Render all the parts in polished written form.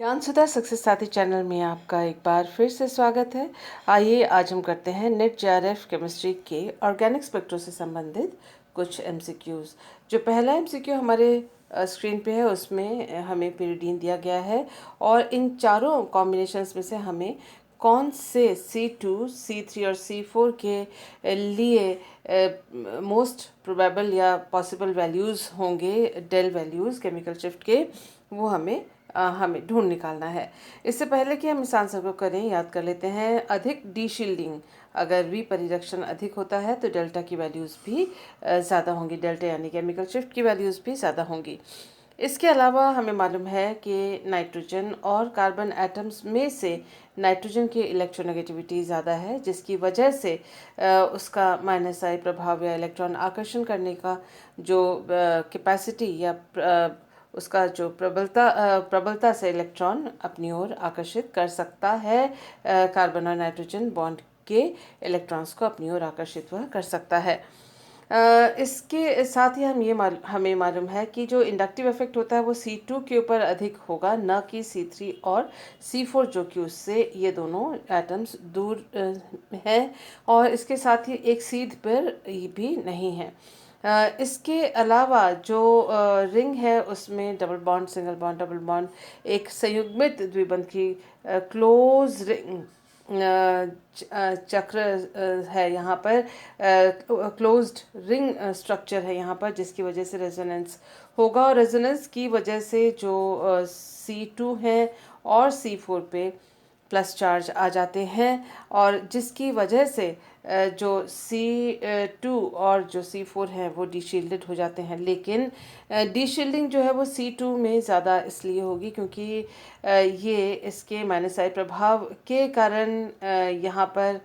Gyan Sudha success साथी channel में आपका एक बार फिर से स्वागत है। आइए आज हम करते हैं नेट जेआरएफ केमिस्ट्री के ऑर्गेनिक स्पेक्ट्रो से संबंधित कुछ एमसीक्यूज। जो पहला एमसीक्यू हमारे स्क्रीन पे है उसमें हमें पिरिडीन दिया गया है और इन चारों कॉम्बिनेशंस में से हमें कौन से C2, C3 और C4 के लिए मोस्ट प्रोबेबल या पॉसिबल वैल्यूज़ होंगे, डेल वैल्यूज़ केमिकल शिफ्ट के, वो हमें ढूंढ निकालना है। इससे पहले कि हम इस आंसर को करें, याद कर लेते हैं अधिक डी शील्डिंग, अगर विपरिरक्षण अधिक होता है तो डेल्टा की वैल्यूज़ भी ज़्यादा होंगी, डेल्टा यानी केमिकल शिफ्ट की वैल्यूज़ भी ज़्यादा होंगी। इसके अलावा हमें मालूम है कि नाइट्रोजन और कार्बन एटम्स में से नाइट्रोजन की इलेक्ट्रोनेगेटिविटी ज़्यादा है, जिसकी वजह से उसका माइनस आई प्रभाव या इलेक्ट्रॉन आकर्षण करने का जो कैपेसिटी या उसका जो प्रबलता से इलेक्ट्रॉन अपनी ओर आकर्षित कर सकता है, कार्बन और नाइट्रोजन बॉन्ड के इलेक्ट्रॉन्स को अपनी ओर आकर्षित वह कर सकता है। इसके साथ ही हमें मालूम है कि जो इंडक्टिव इफेक्ट होता है वो C2 के ऊपर अधिक होगा, न कि C3 और C4, जो कि उससे ये दोनों एटम्स दूर हैं और इसके साथ ही एक सीध पर भी नहीं है। इसके अलावा जो रिंग है उसमें double bond, single bond, double bond, एक संयुग्मित द्विबंध की क्लोज रिंग चक्र है यहाँ पर, क्लोज्ड रिंग स्ट्रक्चर है यहाँ पर, जिसकी वजह से रेजोनेंस होगा और रेजोनेंस की वजह से जो C2 है और C4 पे प्लस चार्ज आ जाते हैं और जिसकी वजह से जो C2 और जो C4 है वो डीशील्डेड हो जाते हैं। लेकिन डीशील्डिंग जो है वो C2 में ज़्यादा इसलिए होगी क्योंकि ये इसके माइनस आई प्रभाव के कारण यहाँ पर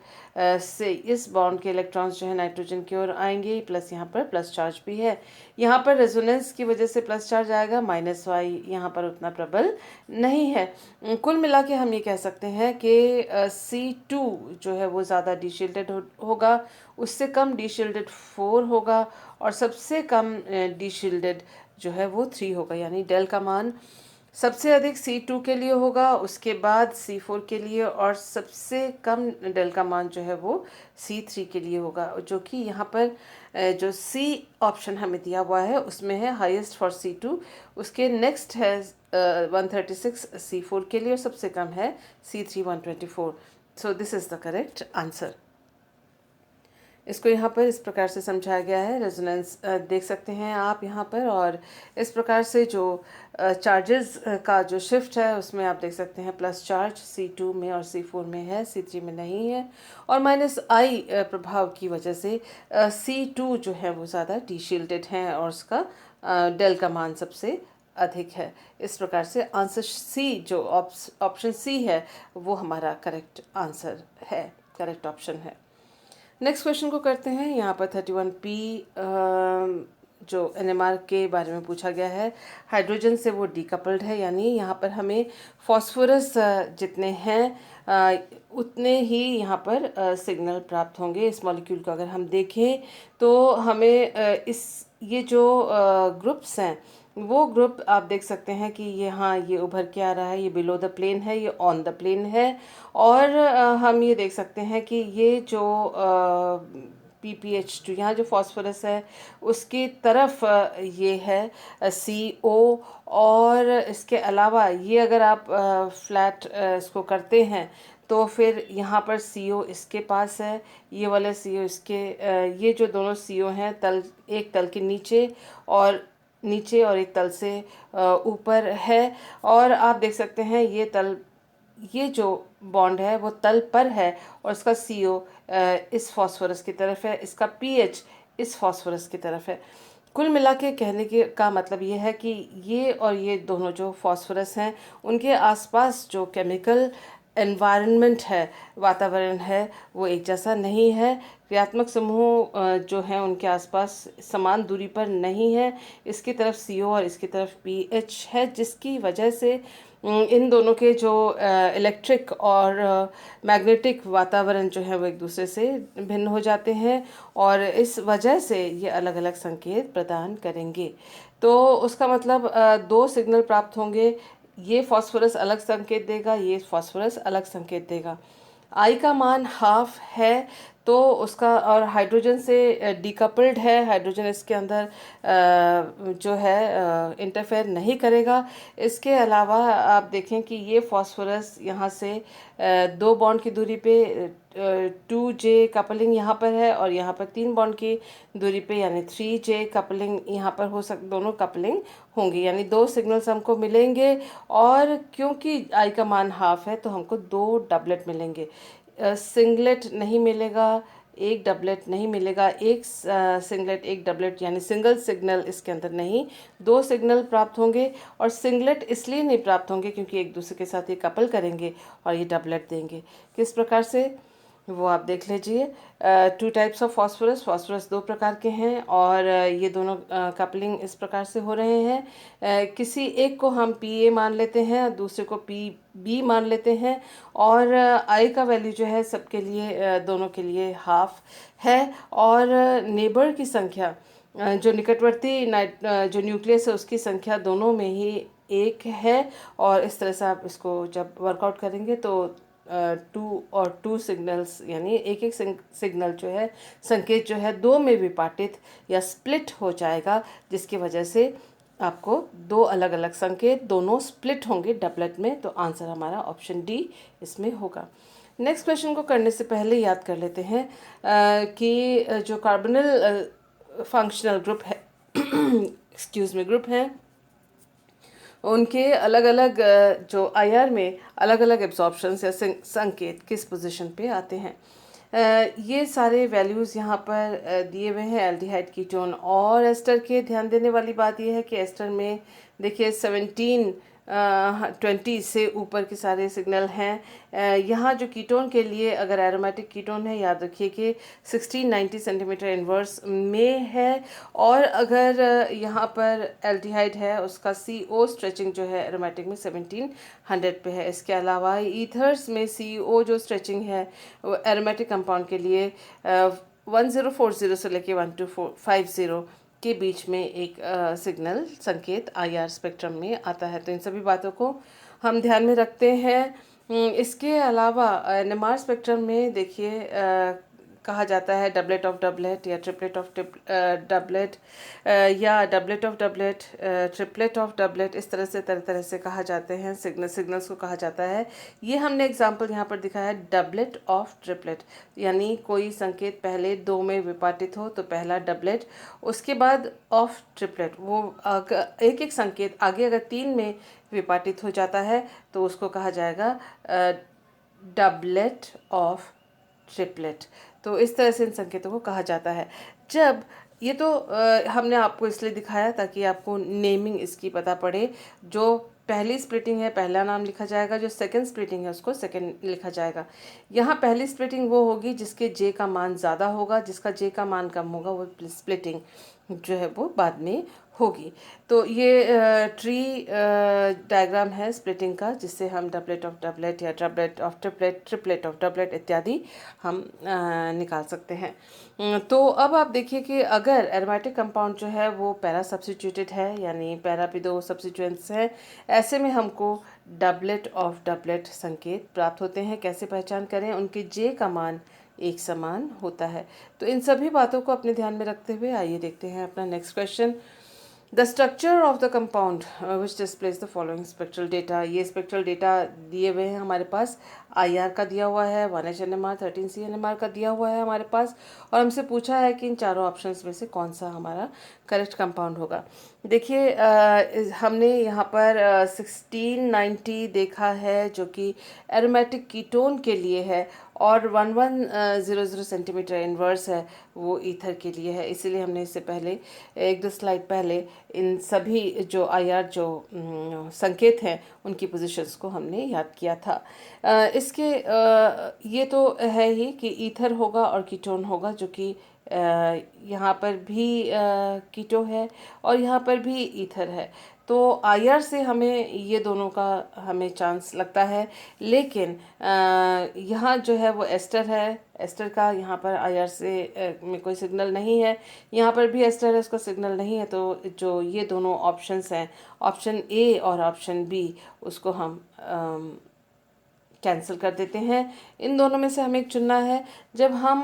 से इस बॉन्ड के इलेक्ट्रॉन्स जो है नाइट्रोजन की ओर आएंगे, प्लस यहाँ पर प्लस चार्ज भी है। यहाँ पर रेजोनेंस की वजह से प्लस चार्ज आएगा, माइनस वाई यहाँ पर उतना प्रबल नहीं है। कुल मिला के हम ये कह सकते हैं कि C2 जो है वो ज़्यादा डीशील्डेड होगा, उससे कम डीशील्डेड 4 होगा और सबसे कम डीशील्डेड जो है वो 3 होगा। यानी डेल का मान सबसे अधिक C2 के लिए होगा, उसके बाद C4 के लिए और सबसे कम डेल का मान जो है वो C3 के लिए होगा, जो कि यहाँ पर जो C ऑप्शन हमें दिया हुआ है उसमें है हाईएस्ट फॉर C2, उसके नेक्स्ट है 136 C4 के लिए और सबसे कम है C3 124। So this is the correct answer. इसको यहाँ पर इस प्रकार से समझाया गया है, रेजोनेंस देख सकते हैं आप यहाँ पर, और इस प्रकार से जो चार्जेस का जो शिफ्ट है उसमें आप देख सकते हैं प्लस चार्ज C2 में और C4 में है, C3 में नहीं है, और माइनस आई प्रभाव की वजह से C2 जो है वो ज़्यादा डीशील्डेड हैं और उसका डेल का मान सबसे अधिक है। इस प्रकार से आंसर C, जो ऑप्शन C है, वो हमारा करेक्ट आंसर है, करेक्ट ऑप्शन है। नेक्स्ट क्वेश्चन को करते हैं। यहाँ पर 31P जो NMR के बारे में पूछा गया है, हाइड्रोजन से वो डीकपल्ड है, यानी यहाँ पर हमें फॉस्फोरस जितने हैं उतने ही यहाँ पर सिग्नल प्राप्त होंगे। इस मॉलिक्यूल को अगर हम देखें तो हमें ये जो ग्रुप्स हैं वो ग्रुप आप देख सकते हैं कि ये, हाँ, ये उभर के आ रहा है, ये बिलो द प्लेन है, ये ऑन द प्लेन है, और हम ये देख सकते हैं कि ये जो PPH2 यहाँ जो फॉस्फोरस है उसकी तरफ ये है CO, और इसके अलावा ये अगर आप फ्लैट इसको करते हैं तो फिर यहाँ पर CO इसके पास है, ये वाला CO इसके, ये जो दोनों CO हैं तल, एक तल के नीचे और एक तल से ऊपर है, और आप देख सकते हैं ये जो बॉन्ड है वो तल पर है और इसका CO इस फॉस्फोरस की तरफ है, इसका pH इस फॉस्फोरस की तरफ है। कुल मिला के कहने के का मतलब ये है कि ये और ये दोनों जो फॉस्फोरस हैं उनके आसपास जो केमिकल एनवायरनमेंट है, वातावरण है, वो एक जैसा नहीं है। क्रियात्मक समूह जो हैं उनके आसपास समान दूरी पर नहीं है, इसकी तरफ CO और इसकी तरफ pH है, जिसकी वजह से इन दोनों के जो इलेक्ट्रिक और मैग्नेटिक वातावरण जो है वो एक दूसरे से भिन्न हो जाते हैं और इस वजह से ये अलग अलग संकेत प्रदान करेंगे। तो उसका मतलब दो सिग्नल प्राप्त होंगे, ये फॉस्फोरस अलग संकेत देगा, ये फॉस्फोरस अलग संकेत देगा। आई का मान हाफ है तो उसका, और हाइड्रोजन से डिकपल्ड है, हाइड्रोजन इसके अंदर जो है इंटरफेयर नहीं करेगा। इसके अलावा आप देखें कि ये फॉस्फोरस यहाँ से 2 बॉन्ड की दूरी पे 2J कपलिंग यहाँ पर है, और यहाँ पर 3 बॉन्ड की दूरी पे यानी 3J कपलिंग यहाँ पर दोनों कपलिंग होंगी, यानी 2 सिग्नल्स हमको मिलेंगे। और क्योंकि आई का मान हाफ है तो हमको 2 डबलेट मिलेंगे, सिंगलेट नहीं मिलेगा, एक डबलेट नहीं मिलेगा। एक सिंगलेट एक डबलेट यानी सिंगल सिग्नल इसके अंदर नहीं, 2 सिग्नल प्राप्त होंगे। और सिंगलेट इसलिए नहीं प्राप्त होंगे क्योंकि एक दूसरे के साथ ये कपल करेंगे और ये डबलेट देंगे। किस प्रकार से, वो आप देख लीजिए। 2 टाइप्स ऑफ फॉस्फोरस, फॉस्फोरस 2 प्रकार के हैं, और ये दोनों कपलिंग इस प्रकार से हो रहे हैं। किसी एक को हम P मान लेते हैं, दूसरे को PB मान लेते हैं, और आई का वैल्यू जो है सबके लिए, दोनों के लिए हाफ है। और नेबर की संख्या, जो निकटवर्ती जो न्यूक्लियस है उसकी संख्या दोनों में ही 1 है। और इस तरह से आप इसको जब वर्कआउट करेंगे तो 2 सिग्नल्स यानी एक एक सिग्नल जो है, संकेत जो है 2 में विपाटित या स्प्लिट हो जाएगा, जिसकी वजह से आपको 2 अलग अलग संकेत दोनों स्प्लिट होंगे डबलेट में। तो आंसर हमारा ऑप्शन डी इसमें होगा। नेक्स्ट क्वेश्चन को करने से पहले याद कर लेते हैं कि जो कार्बोनिल फंक्शनल ग्रुप है एक्सक्यूज़ मी ग्रुप है, उनके अलग अलग जो आईआर में अलग अलग एब्जॉर्प्शंस या संकेत किस पोजीशन पे आते हैं। ये सारे वैल्यूज़ यहाँ पर दिए हुए हैं एल्डिहाइड कीटोन और एस्टर के। ध्यान देने वाली बात यह है कि एस्टर में देखिए 20 से ऊपर के सारे सिग्नल हैं। यहाँ जो कीटोन के लिए अगर एरोमेटिक कीटोन है, याद रखिए कि 1690 सेंटीमीटर इन्वर्स में है। और अगर यहाँ पर एल्डिहाइड है उसका CO स्ट्रेचिंग जो है एरोमेटिक में 1700 पे है। इसके अलावा ईथर्स में CO जो स्ट्रेचिंग है वो एरोमेटिक कंपाउंड के लिए 1040 से लेके 1250 के बीच में एक सिग्नल संकेत IR स्पेक्ट्रम में आता है। तो इन सभी बातों को हम ध्यान में रखते हैं। इसके अलावा NMR स्पेक्ट्रम में देखिए कहा जाता है डबलेट ऑफ डबलेट या ट्रिपलेट ऑफ डबलेट या doublet of doublet, triplet of doublet, इस तरह तरह से कहा जाते हैं। सिग्नल्स को कहा जाता है। ये हमने एग्जांपल यहाँ पर दिखाया है डबलेट ऑफ ट्रिपलेट, यानी कोई संकेत पहले 2 में विपाटित हो तो पहला डबलेट, उसके बाद ऑफ ट्रिपलेट, वो एक एक संकेत आगे अगर 3 में विपाटित हो जाता है तो उसको कहा जाएगा डबलेट ऑफ ट्रिपलेट। तो इस तरह से इन संकेतों को कहा जाता है। जब ये तो हमने आपको इसलिए दिखाया ताकि आपको नेमिंग इसकी पता पड़े। जो पहली स्प्लिटिंग है पहला नाम लिखा जाएगा, जो सेकंड स्प्लिटिंग है उसको सेकंड लिखा जाएगा। यहाँ पहली स्प्लिटिंग वो होगी जिसके J का मान ज़्यादा होगा, जिसका J का मान कम होगा वो स्प्लिटिंग जो है वो बाद में होगी। तो ये ट्री डायग्राम है स्प्लिटिंग का, जिससे हम डबलेट ऑफ डबलेट या doublet of triplet, triplet of doublet इत्यादि हम निकाल सकते हैं। तो अब आप देखिए कि अगर एरोमेटिक कंपाउंड जो है वो पैरा सब्स्टिट्यूटेड है, यानी पैरा पे 2 सब्स्टिट्यूएंट्स हैं, ऐसे में हमको डबलेट ऑफ डबलेट संकेत प्राप्त होते हैं। कैसे पहचान करें? उनके J का मान एक समान होता है। तो इन सभी बातों को अपने ध्यान में रखते हुए आइए देखते हैं अपना next question. The structure of the compound which displays the following spectral data. ये स्पेक्ट्रल डेटा दिए हुए हैं हमारे पास। IR का दिया हुआ है, 1H NMR, 13C NMR का दिया हुआ है हमारे पास, और हमसे पूछा है कि इन चारों ऑप्शंस में से कौन सा हमारा करेक्ट कंपाउंड होगा। देखिए हमने यहाँ पर 1690 देखा है जो कि एरोमेटिक कीटोन के लिए है, और 1100 सेंटीमीटर इन्वर्स है वो ईथर के लिए है। इसीलिए हमने इससे पहले 1-2 स्लाइड पहले इन सभी जो IR जो संकेत हैं उनकी पोजीशंस को हमने याद किया था। इसके ये तो है ही कि ईथर होगा और कीटोन होगा, जो कि यहाँ पर भी कीटो है और यहाँ पर भी ईथर है। तो IR से हमें ये दोनों का हमें चांस लगता है, लेकिन यहाँ जो है वो एस्टर है, एस्टर का यहाँ पर IR से में कोई सिग्नल नहीं है, यहाँ पर भी एस्टर है, उसका सिग्नल नहीं है। तो जो ये दोनोों ऑप्शंस हैं, ऑप्शन ए और ऑप्शन बी, उसको हम कैंसिल कर देते हैं। इन दोनों में से हमें एक चुनना है। जब हम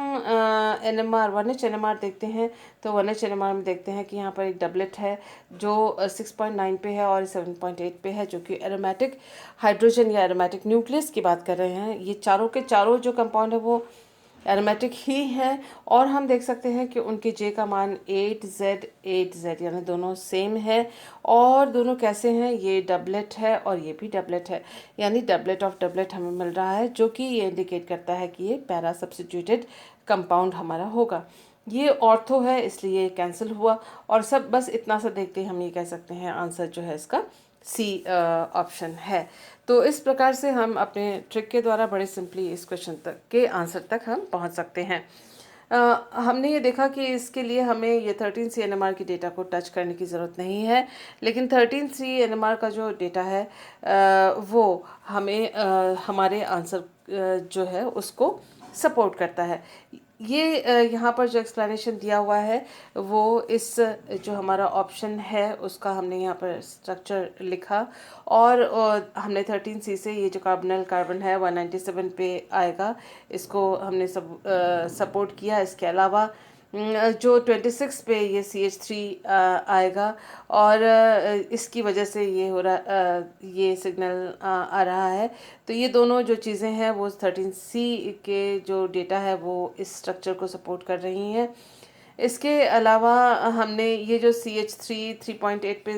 NMR 1H NMR देखते हैं तो 1H NMR में देखते हैं कि यहाँ पर एक डबलेट है जो 6.9 पे है और 7.8 पे है, जो कि एरोमेटिक हाइड्रोजन या एरोमेटिक न्यूक्लियस की बात कर रहे हैं। ये चारों के चारों जो कंपाउंड है वो एरोमेटिक ही है, और हम देख सकते हैं कि उनके J का मान 8Z यानी दोनों सेम है। और दोनों कैसे हैं, ये डबलेट है और ये भी डबलेट है, यानी डबलेट ऑफ डबलेट हमें मिल रहा है, जो कि ये इंडिकेट करता है कि ये पैरा सब्स्टिट्यूटेड कंपाउंड हमारा होगा। ये ऑर्थो है इसलिए कैंसिल हुआ, और सब बस इतना सा देखते ही हम ये कह सकते हैं आंसर जो है इसका सी ऑप्शन है। तो इस प्रकार से हम अपने ट्रिक के द्वारा बड़े सिंपली इस क्वेश्चन तक के आंसर तक हम पहुंच सकते हैं। हमने ये देखा कि इसके लिए हमें ये 13C NMR की डेटा को टच करने की ज़रूरत नहीं है, लेकिन 13C NMR का जो डेटा है वो हमें हमारे आंसर जो है उसको सपोर्ट करता है। ये यहाँ पर जो एक्सप्लेनेशन दिया हुआ है वो इस जो हमारा ऑप्शन है उसका हमने यहाँ पर स्ट्रक्चर लिखा, और हमने 13C से ये जो कार्बोनिल कार्बन है 197 पे आएगा, इसको हमने सपोर्ट किया। इसके अलावा जो 26 पे ये CH3 आएगा, और इसकी वजह से ये हो रहा ये सिग्नल आ रहा है। तो ये दोनों जो चीज़ें हैं वो 13C के जो डेटा है वो इस स्ट्रक्चर को सपोर्ट कर रही हैं। इसके अलावा हमने ये जो CH3 3.8 पे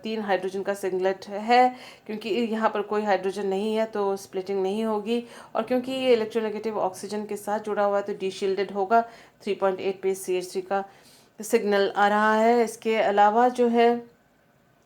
3 हाइड्रोजन का सिंगलेट है, क्योंकि यहाँ पर कोई हाइड्रोजन नहीं है तो स्प्लिटिंग नहीं होगी, और क्योंकि ये इलेक्ट्रोनेगेटिव ऑक्सीजन के साथ जुड़ा हुआ है तो डीशील्डेड होगा। 3.8 पे CH3 का सिग्नल आ रहा है। इसके अलावा जो है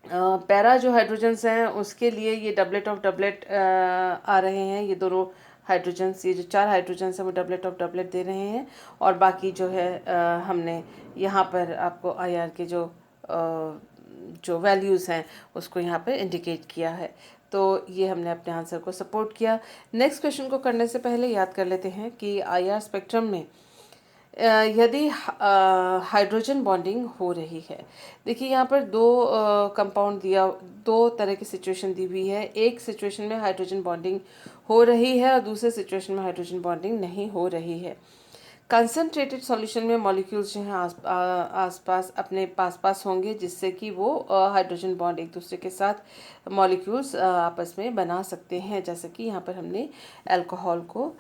पैरा जो हाइड्रोजन्स हैं उसके लिए ये डबलेट ऑफ डबलेट आ रहे हैं। ये दोनों हाइड्रोजन्स, ये जो 4 हाइड्रोजन्स हैं वो डबलेट ऑफ डबलेट दे रहे हैं, और बाकी जो है हमने यहाँ पर आपको IR के जो वैल्यूज़ हैं उसको यहाँ पर इंडिकेट किया है। तो ये हमने अपने आंसर को सपोर्ट किया। नेक्स्ट क्वेश्चन को करने से पहले याद कर लेते हैं कि IR स्पेक्ट्रम में यदि हाइड्रोजन बॉन्डिंग हो रही है, देखिए यहाँ पर दो कंपाउंड दो तरह की सिचुएशन दी हुई है। एक सिचुएशन में हाइड्रोजन बॉन्डिंग हो रही है और दूसरे सिचुएशन में हाइड्रोजन बॉन्डिंग नहीं हो रही है। कंसनट्रेटेड सॉल्यूशन में मॉलिक्यूल्स जो हैं आसपास अपने पास होंगे, जिससे कि वो हाइड्रोजन बॉन्ड एक दूसरे के साथ मॉलिक्यूल्स आपस में बना सकते हैं, जैसे कि यहाँ पर हमने अल्कोहल को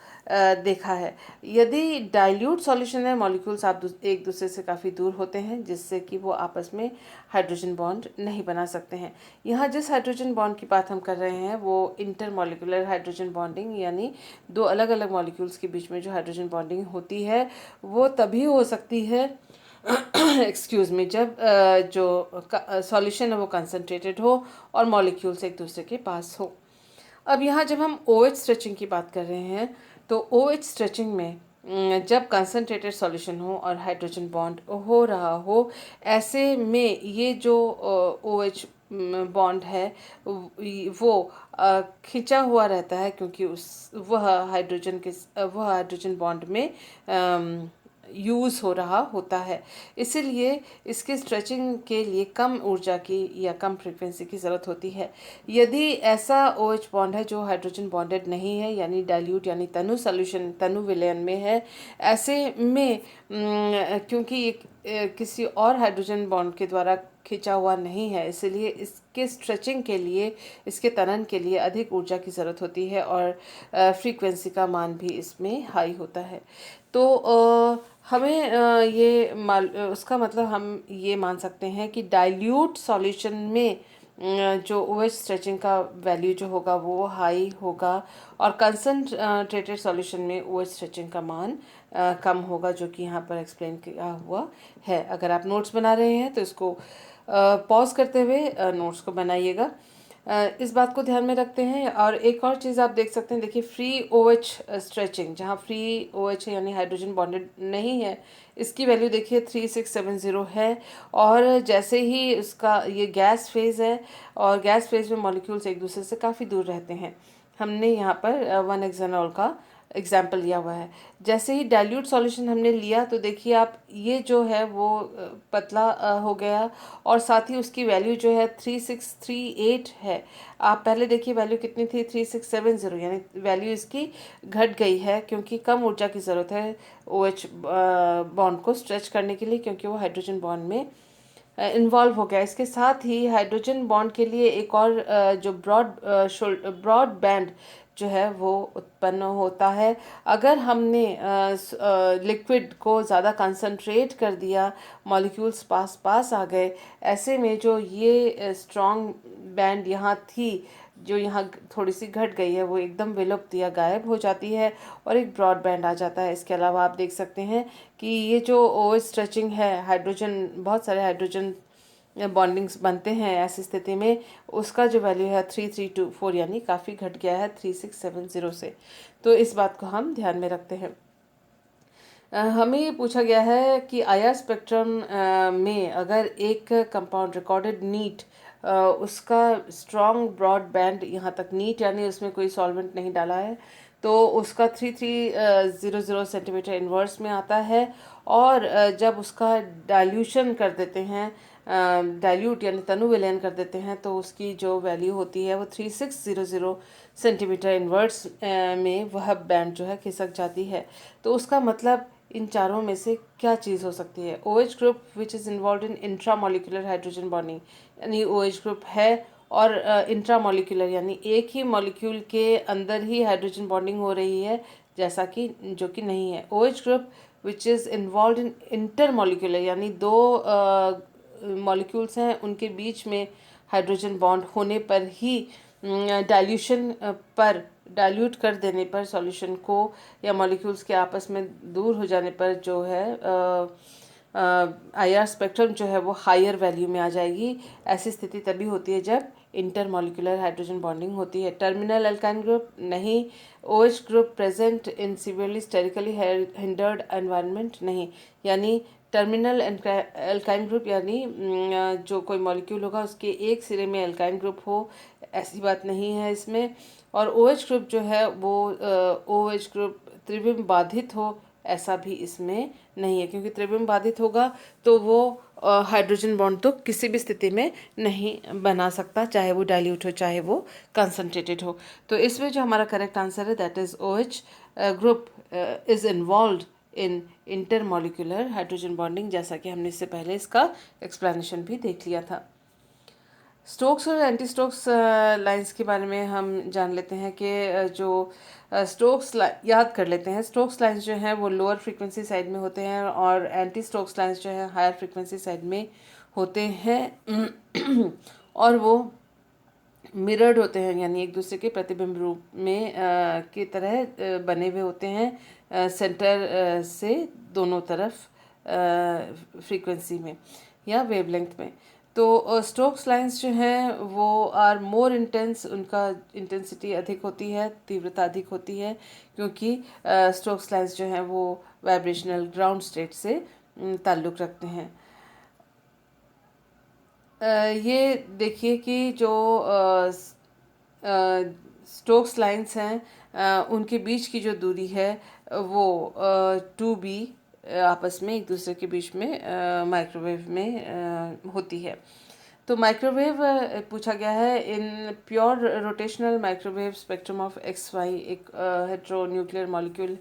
देखा है। यदि डाइल्यूट सॉल्यूशन है, मॉलिक्यूल्स एक दूसरे से काफ़ी दूर होते हैं, जिससे कि वो आपस में हाइड्रोजन बॉन्ड नहीं बना सकते हैं। यहाँ जिस हाइड्रोजन बॉन्ड की बात हम कर रहे हैं वो इंटरमॉलिक्यूलर हाइड्रोजन बॉन्डिंग, यानी दो अलग अलग मॉलिक्यूल्स के बीच में जो हाइड्रोजन बॉन्डिंग होती है वो तभी हो सकती है एक्सक्यूज़ मी, जब जो सॉल्यूशन है वो कंसनट्रेटेड हो और मॉलिक्यूल्स एक दूसरे के पास हो। अब यहाँ जब हम OH स्ट्रेचिंग की बात कर रहे हैं तो OH स्ट्रेचिंग में जब कंसनट्रेटेड सॉल्यूशन हो और हाइड्रोजन बॉन्ड हो रहा हो, ऐसे में ये जो OH बॉन्ड है वो खिंचा हुआ रहता है, क्योंकि वह हाइड्रोजन बॉन्ड में यूज़ हो रहा होता है। इसीलिए इसके स्ट्रेचिंग के लिए कम ऊर्जा की या कम फ्रीक्वेंसी की ज़रूरत होती है। यदि ऐसा OH बॉन्ड है जो हाइड्रोजन बॉन्डेड नहीं है, यानी डाइल्यूट यानी तनु विलयन में है, ऐसे में क्योंकि ये किसी और हाइड्रोजन बॉन्ड के द्वारा खिंचा हुआ नहीं है, इसलिए इसके स्ट्रेचिंग के लिए, इसके तनन के लिए अधिक ऊर्जा की ज़रूरत होती है, और फ्रीक्वेंसी का मान भी इसमें हाई होता है। तो हमें उसका मतलब हम ये मान सकते हैं कि डाइल्यूट सॉल्यूशन में जो OH स्ट्रेचिंग का वैल्यू जो होगा वो हाई होगा, और कंसनट्रेटेड सॉल्यूशन में OH स्ट्रेचिंग का मान कम होगा, जो कि यहाँ पर एक्सप्लेन किया हुआ है। अगर आप नोट्स बना रहे हैं तो इसको पॉज करते हुए नोट्स को बनाइएगा। इस बात को ध्यान में रखते हैं। और एक और चीज़ आप देख सकते हैं, देखिए फ्री OH स्ट्रेचिंग, जहाँ फ्री OH है यानी हाइड्रोजन बॉन्डेड नहीं है, इसकी वैल्यू देखिए 3670 है। और जैसे ही उसका ये गैस फेज़ है, और गैस फेज़ में मॉलिक्यूल्स एक दूसरे से काफ़ी दूर रहते हैं। हमने यहाँ पर 1-हेक्सेनॉल का एग्जाम्पल लिया हुआ है। जैसे ही डाइल्यूट सॉल्यूशन हमने लिया तो देखिए आप, ये जो है वो पतला हो गया, और साथ ही उसकी वैल्यू जो है 3638 है। आप पहले देखिए वैल्यू कितनी थी, 3670, यानी वैल्यू इसकी घट गई है, क्योंकि कम ऊर्जा की ज़रूरत है OH बॉन्ड को स्ट्रेच करने के लिए, क्योंकि वो हाइड्रोजन बॉन्ड में इन्वॉल्व हो गया। इसके साथ ही हाइड्रोजन बॉन्ड के लिए एक और जो ब्रॉड बैंड जो है वो उत्पन्न होता है। अगर हमने लिक्विड को ज़्यादा कंसंट्रेट कर दिया, मॉलिक्यूल्स पास पास आ गए, ऐसे में जो ये स्ट्रॉन्ग बैंड यहाँ थी, जो यहाँ थोड़ी सी घट गई है, वो एकदम विलुप्त या गायब हो जाती है, और एक ब्रॉड बैंड आ जाता है। इसके अलावा आप देख सकते हैं कि ये जो OH स्ट्रेचिंग है, हाइड्रोजन, बहुत सारे हाइड्रोजन बॉन्डिंग्स बनते हैं ऐसी स्थिति में, उसका जो वैल्यू है 3324, यानी काफ़ी घट गया है 3670 से। तो इस बात को हम ध्यान में रखते हैं। हमें ये पूछा गया है कि IR स्पेक्ट्रम में अगर एक कंपाउंड रिकॉर्डेड नीट, उसका स्ट्रॉन्ग ब्रॉड बैंड यहाँ तक नीट, यानी उसमें कोई सॉल्वेंट नहीं डाला है, तो उसका 3300 सेंटीमीटर इन्वर्स में आता है। और जब उसका डाइल्यूशन कर देते हैं, डाइल्यूट यानी तनु विलयन कर देते हैं, तो उसकी जो वैल्यू होती है वो 3600 सेंटीमीटर इन्वर्स में वह बैंड जो है खिसक जाती है। तो उसका मतलब इन चारों में से क्या चीज़ हो सकती है? OH group which is involve in intramolecular hydrogen bonding, यानी OH ग्रुप है, और इंट्रामोलिकुलर यानी एक ही मॉलिक्यूल के अंदर ही हाइड्रोजन बॉन्डिंग हो रही है, जैसा कि जो कि नहीं है। OH group which is involve in intermolecular, यानी दो मॉलिक्यूल्स हैं, उनके बीच में हाइड्रोजन बॉन्ड होने पर ही, डाइल्यूशन पर, डाइल्यूट कर देने पर सॉल्यूशन को, या मॉलिक्यूल्स के आपस में दूर हो जाने पर जो है IR स्पेक्ट्रम जो है वो हायर वैल्यू में आ जाएगी। ऐसी स्थिति तभी होती है जब इंटरमॉलिक्यूलर हाइड्रोजन बॉन्डिंग होती है। टर्मिनल अल्काइन ग्रुप नहीं। OH group present in severely sterically hindered environment नहीं, यानी टर्मिनल अल्काइन ग्रुप यानी जो कोई मॉलिक्यूल होगा उसके एक सिरे में अल्काइन ग्रुप हो, ऐसी बात नहीं है इसमें। और OH ग्रुप जो है वो OH ग्रुप त्रिविम बाधित हो, ऐसा भी इसमें नहीं है, क्योंकि त्रिविम बाधित होगा तो वो हाइड्रोजन बॉन्ड तो किसी भी स्थिति में नहीं बना सकता, चाहे वो डाइल्यूट हो चाहे वो कंसंट्रेटेड हो। तो इसमें जो हमारा करेक्ट आंसर है that is OH group is involve in intermolecular hydrogen bonding, जैसा कि हमने इससे पहले इसका एक्सप्लेनेशन भी देख लिया था। स्टोक्स और एंटी स्टोक्स लाइंस के बारे में हम जान लेते हैं कि जो स्टोक्स याद कर लेते हैं। स्टोक्स लाइंस जो हैं वो लोअर फ्रीक्वेंसी साइड में होते हैं, और एंटी स्टोक्स लाइंस जो है हायर फ्रीक्वेंसी साइड में होते हैं और वो मिरर्ड होते हैं, यानी एक दूसरे के प्रतिबिंब रूप में की तरह बने हुए होते हैं, सेंटर से दोनों तरफ फ्रीक्वेंसी में या वेवलेंथ में। तो स्टोक्स लाइंस जो हैं वो आर मोर इंटेंस, उनका इंटेंसिटी अधिक होती है, तीव्रता अधिक होती है, क्योंकि स्टोक्स लाइंस जो हैं वो वाइब्रेशनल ग्राउंड स्टेट से ताल्लुक़ रखते हैं। ये देखिए कि जो स्टोक्स लाइंस हैं, उनके बीच की जो दूरी है वो 2b आपस में एक दूसरे के बीच में माइक्रोवेव में होती है। तो माइक्रोवेव पूछा गया है, in pure rotational microwave spectrum of XY एक हेट्रोन्यूक्लियर मॉलिक्यूल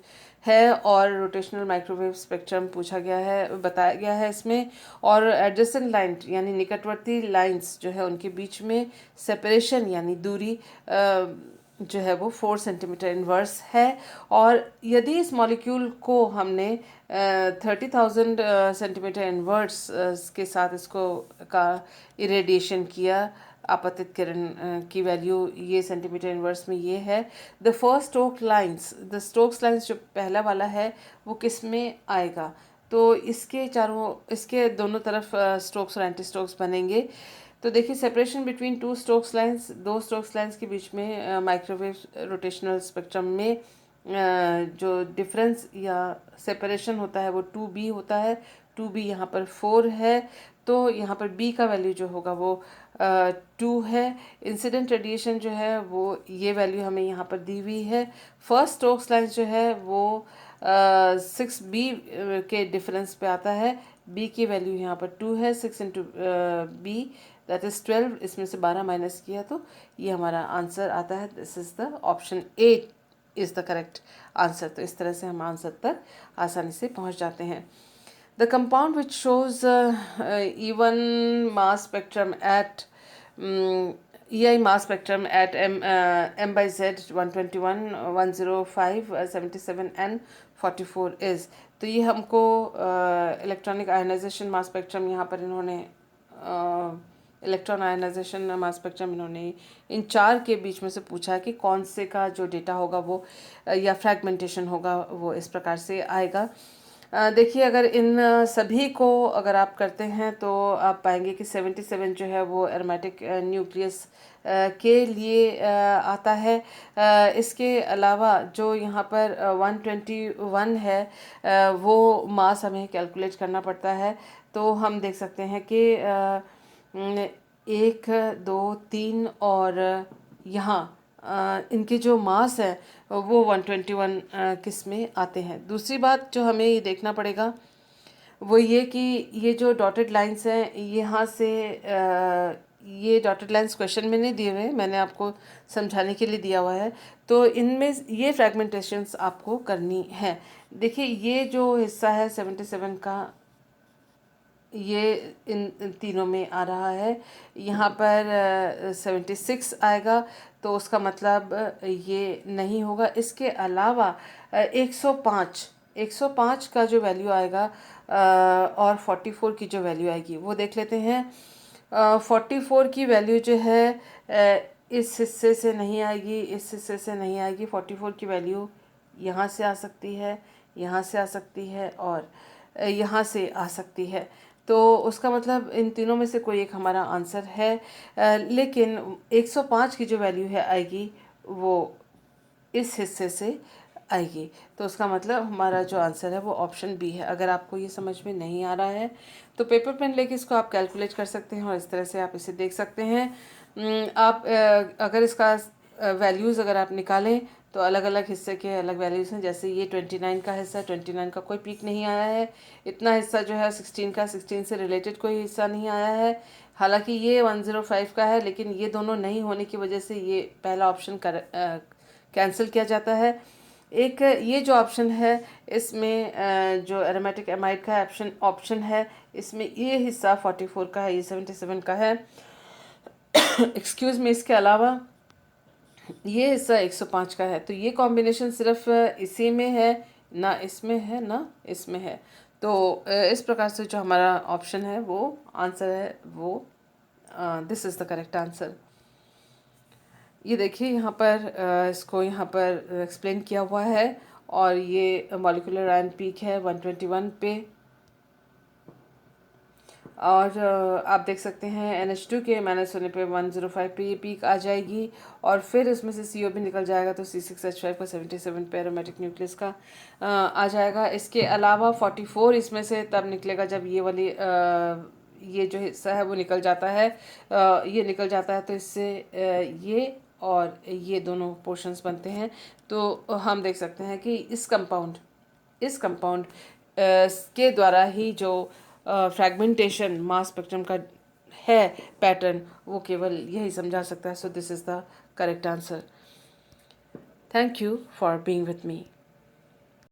है, और रोटेशनल माइक्रोवेव स्पेक्ट्रम पूछा गया है, बताया गया है इसमें। और एडजेसेंट लाइन यानी निकटवर्ती लाइंस जो है उनके बीच में सेपरेशन यानी दूरी जो है वो 4 सेंटीमीटर इनवर्स है। और यदि इस मॉलिक्यूल को हमने 30,000 सेंटीमीटर इनवर्स के साथ इसको का इरेडिएशन किया, आपतित किरण की वैल्यू ये सेंटीमीटर इनवर्स में ये है। The first Stoke lines, the Stokes lines जो पहला वाला है वो किस में आएगा? तो इसके दोनों तरफ स्टोक्स और एंटी स्टोक्स बनेंगे। तो देखिए separation between two Stokes lines, दो स्टोक्स लाइंस के बीच में माइक्रोवेव रोटेशनल स्पेक्ट्रम में जो डिफरेंस या सेपरेशन होता है वो 2b होता है। 2b यहाँ पर 4 है, तो यहाँ पर b का वैल्यू जो होगा वो 2 है। इंसिडेंट रेडिएशन जो है वो ये वैल्यू हमें यहाँ पर दी हुई है। फर्स्ट स्टोक्स लाइंस जो है वो 6b के डिफरेंस पे आता है। b की वैल्यू यहाँ पर 2 है। 6 इंटू बी दैट इज़ 12, इसमें से 12 माइनस किया तो ये हमारा आंसर आता है। This is the option A is the correct answer. तो इस तरह से हम आंसर तक आसानी से पहुंच जाते हैं। The compound which shows even mass spectrum at EI mass spectrum at M by Z 121, 105, 77 and 44 is। तो ये हमको इलेक्ट्रॉनिक आयनाइजेशन मास स्पेक्ट्रम यहाँ पर इन्होंने इलेक्ट्रॉन आयनाइजेशन मास स्पेक्ट्रम इन्होंने इन चार के बीच में से पूछा है कि कौन से का जो डेटा होगा वो या फ्रैगमेंटेशन होगा वो इस प्रकार से आएगा। देखिए अगर इन सभी को अगर आप करते हैं तो आप पाएंगे कि 77 जो है वो एरोमेटिक न्यूक्लियस के लिए आता है। इसके अलावा जो यहाँ पर 121 है वो मास हमें कैलकुलेट करना पड़ता है। तो हम देख सकते हैं कि 1, 2, 3 और यहाँ इनके जो मास है वो 121 किस में आते हैं। दूसरी बात जो हमें ये देखना पड़ेगा वो ये कि ये जो डॉटेड लाइंस हैं यहाँ से ये डॉटेड लाइंस क्वेश्चन में नहीं दिए हुए, मैंने आपको समझाने के लिए दिया हुआ है। तो इनमें ये फ्रैगमेंटेशंस आपको करनी है। देखिए ये जो हिस्सा है 77 का ये इन तीनों में आ रहा है। यहाँ पर 76 आएगा तो उसका मतलब ये नहीं होगा। इसके अलावा 105 का जो वैल्यू आएगा और 44 की जो वैल्यू आएगी वो देख लेते हैं। 44 की वैल्यू जो है इस हिस्से से नहीं आएगी, इस हिस्से से नहीं आएगी। 44 की वैल्यू यहाँ से आ सकती है, यहाँ से आ सकती है और यहाँ से आ सकती है। तो उसका मतलब इन तीनों में से कोई एक हमारा आंसर है। लेकिन 105 की जो वैल्यू है आएगी वो इस हिस्से से आएगी। तो उसका मतलब हमारा जो आंसर है वो ऑप्शन बी है। अगर आपको ये समझ में नहीं आ रहा है तो पेपर पेन लेके इसको आप कैलकुलेट कर सकते हैं और इस तरह से आप इसे देख सकते हैं। आप अगर इसका वैल्यूज़ अगर आप निकालें तो अलग अलग हिस्से के अलग वैल्यूज़ हैं। जैसे ये 29 का हिस्सा, 29 का कोई पीक नहीं आया है। इतना हिस्सा जो है 16 का, 16 से रिलेटेड कोई हिस्सा नहीं आया है। हालांकि ये 105 का है, लेकिन ये दोनों नहीं होने की वजह से ये पहला ऑप्शन कैंसिल किया जाता है। एक ये जो ऑप्शन है इसमें जो एरोमेटिक एमाइड का ऑप्शन है इसमें ये हिस्सा 44 का है, ये 77 का है। एक्सक्यूज़ मी, इसके अलावा ये हिस्सा 105 का है। तो ये कॉम्बिनेशन सिर्फ इसी में है, ना इसमें है ना इसमें है। तो इस प्रकार से जो हमारा ऑप्शन है वो आंसर है वो this is the correct answer. ये देखिए यहाँ पर इसको यहाँ पर एक्सप्लेन किया हुआ है और ये मॉलिक्यूलर आयन पीक है 121 पे। और आप देख सकते हैं NH2 के माइनस होने पे 105 पे ये पीक आ जाएगी और फिर इसमें से CO भी निकल जाएगा तो C6H5 का 77 पे एरोमेटिक न्यूक्लियस का आ जाएगा। इसके अलावा 44 इसमें से तब निकलेगा जब ये वाली ये जो हिस्सा है वो निकल जाता है, ये निकल जाता है तो इससे ये और ये दोनों पोर्शंस बनते हैं। तो हम देख सकते हैं कि इस कंपाउंड के द्वारा ही जो फ्रैगमेंटेशन मास स्पेक्ट्रम का है पैटर्न वो केवल यही समझा सकता है। So this is the correct answer. Thank you for being with me.